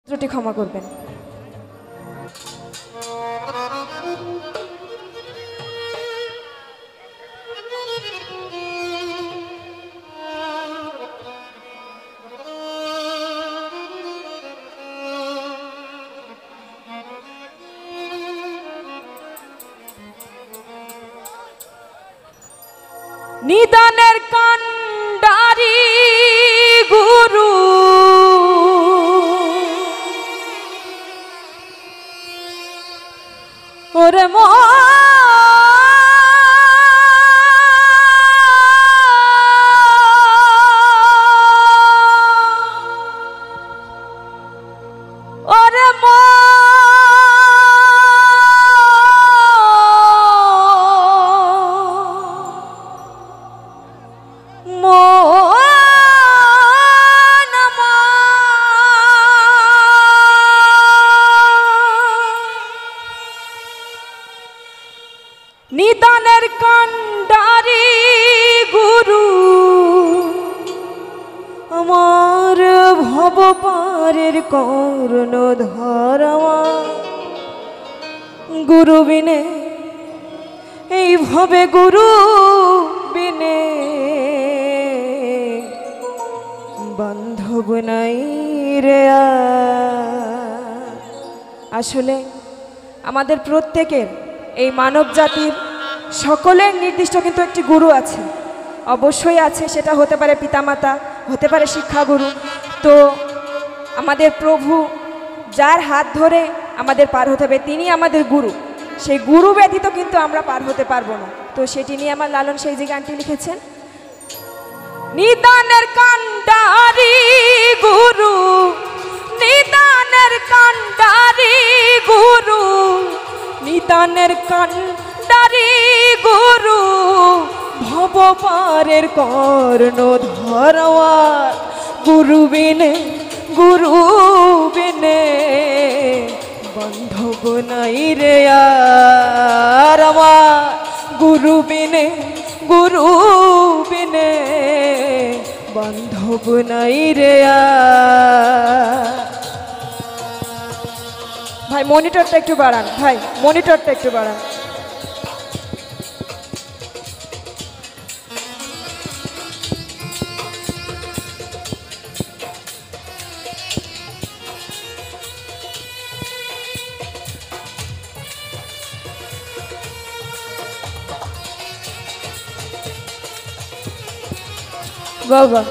ত্রুটি ক্ষমা করবেন। নিদানের কান্ডারি গুরু ওরে নিদানের কান্ডারি গুরু আমার ভব পারের কর্ণধার গুরু বিনে এই ভবে গুরু বিনে বান্ধব নাই রে। আসলে আমাদের প্রত্যেকের এই মানব জাতির সকলের নির্দিষ্ট কিন্তু একটি গুরু আছে, অবশ্যই আছে। সেটা হতে পারে পিতামাতা, হতে পারে শিক্ষাগুরু। তো আমাদের প্রভু যার হাত ধরে আমাদের পার হতে হবে তিনি আমাদের গুরু। সেই গুরু ব্যতীত কিন্তু আমরা পার হতে পারবো না। তো সেটি নিয়ে আমার লালন সেই যে গানটি লিখেছেন, নিদানের কান্ডারি গুরু, নিদানের কান্ডারি গুরু, নিদানের কান্ডারি গুরু ভব পারের কর্ণধার গুরু বিনে, গুরু বিনে বান্ধব নাই রে আর আমার গুরু বিনে, গুরু বিনে বান্ধব নাই রে। ভাই মনিটরটা একটু বাড়ান, ভাই মনিটরটা একটু বাড়ান। বাবা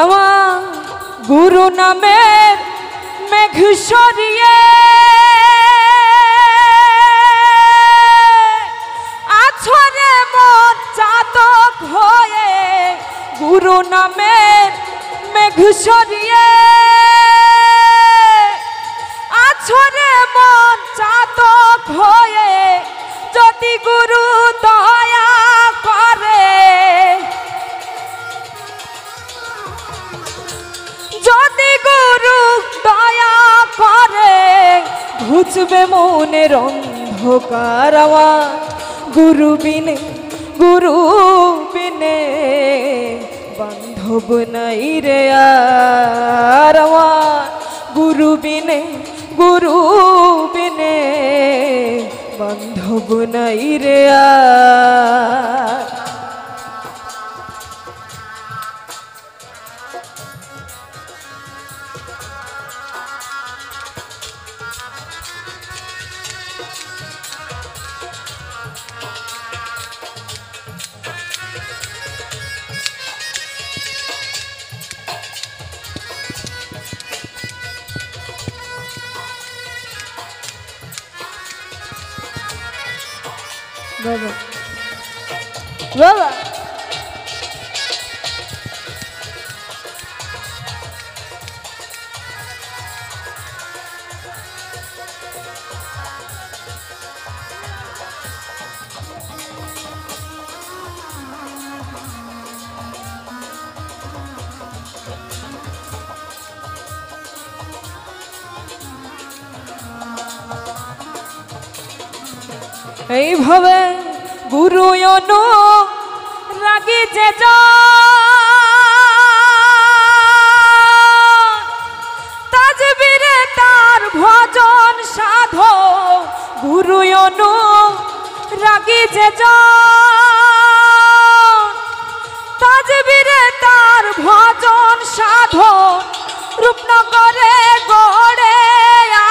আমার গুরু নামের মেঘ সরিয়ে আছরে মন চাতক হয়ে, গুরু নামের মেঘ সরিয়ে আছরে মন চাতক হয়ে যদি গুরু দয়া করে, যদি গুরু দয়া করে ঘুচবে মনের অন্ধকার আমার গুরু বিনে, গুরু বিনে বান্ধব নাই রে আর আমার গুরু বিনে, গুরু বিনে বান্ধব নাই রে আর। বাবা বাবা এইভাবে গুরু অনু রাগি যে তাজবীরে তার ভজন সাধ গুরু অনু রাগি যে তাজবীরে তার ভজন সাধ রূপনগরে গড়ে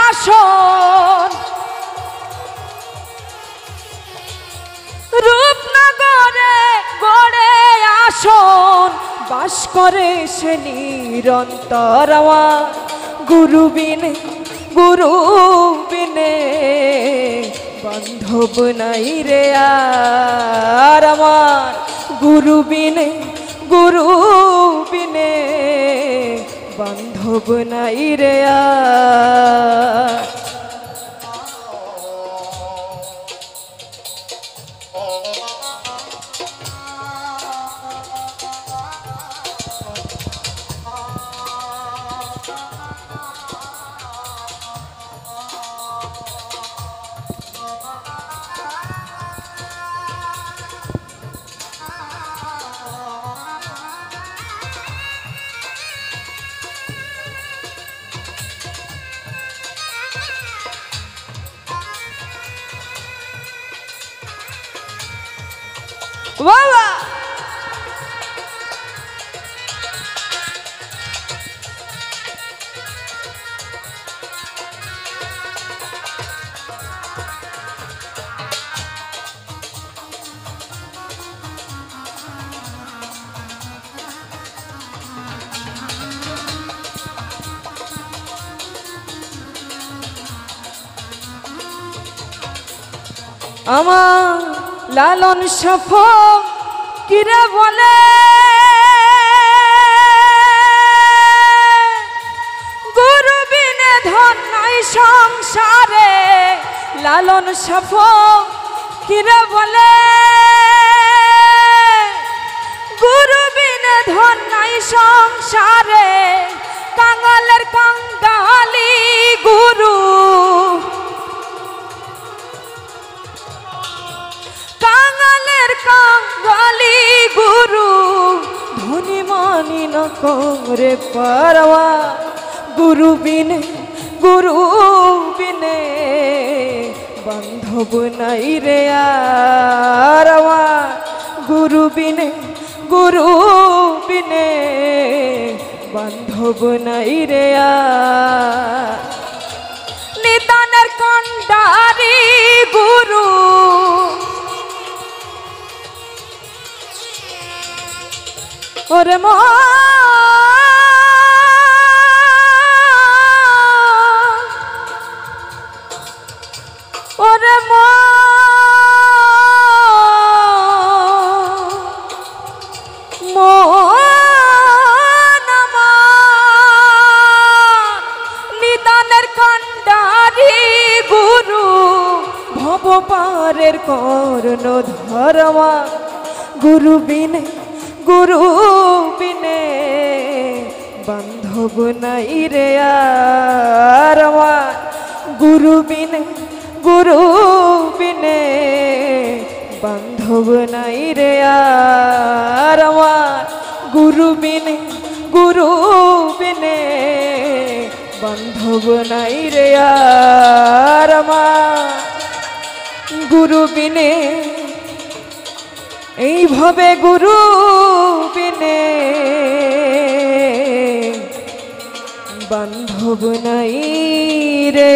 আসন রূপনগরে গড়ে আসন বাস করে সে নিরন্তর আমার গুরু বিনে বান্ধব নাই রে আর আমার গুরু বিনে বান্ধব নাই রে আর বাবা আমার লালন সফল কিরে বলে গুরু বিনে ধন নাই সংসারে লালন সফল কিরে বলে গুরু বিনে ধন নাই সংসারে কাঙালের কাঙ্গালি গুরু কাঙালের কাঙ্গালি গুরু ধনী মানি ন করে পারওয়া গুরু বিনে বান্ধব নাই রে আর আমার গুরু বিনে বান্ধব নাই রে আর নিদানের কান্ডারি গুরু ওরে মা ওরে মা নিদানের কান্ডারি গুরু ভব পারের কর্ণ ধর্মা গুরু বিনে বান্ধব নাই রে আর আমার গুরু বিনে বান্ধব নাই রে আর আমার গুরু বিনে বান্ধব নাই রে আর আমার গুরু বিনে এইভাবে গুরু বিনে বান্ধব নাই রে।